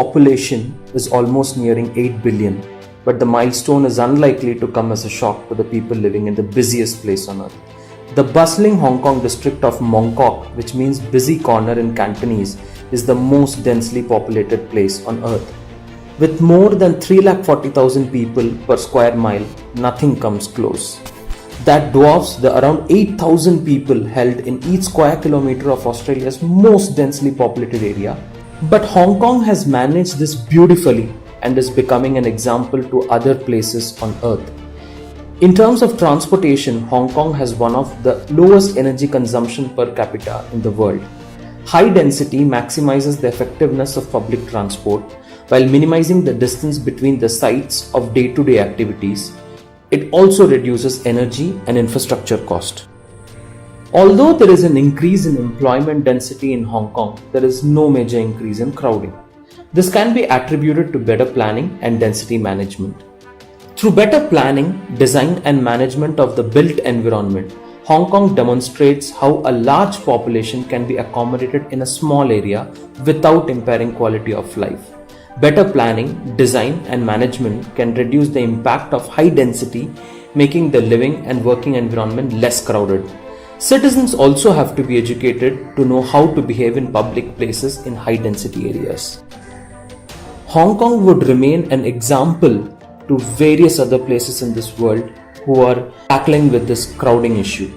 population is almost nearing 8 billion, but the milestone is unlikely to come as a shock to the people living in the busiest place on earth. The bustling Hong Kong district of Mong Kok, which means busy corner in Cantonese, is the most densely populated place on earth. With more than 340,000 people per square mile, nothing comes close. That dwarfs the around 8,000 people held in each square kilometer of Australia's most densely populated area. But Hong Kong has managed this beautifully and is becoming an example to other places on earth. In terms of transportation, Hong Kong has one of the lowest energy consumption per capita in the world. High density maximizes the effectiveness of public transport while minimizing the distance between the sites of day-to-day activities. It also reduces energy and infrastructure cost. Although there is an increase in employment density in Hong Kong, there is no major increase in crowding. This can be attributed to better planning and density management. Through better planning, design and management of the built environment, Hong Kong demonstrates how a large population can be accommodated in a small area without impairing quality of life. Better planning, design and management can reduce the impact of high density, making the living and working environment less crowded. Citizens also have to be educated to know how to behave in public places in high density areas. Hong Kong would remain an example to various other places in this world who are tackling with this crowding issue.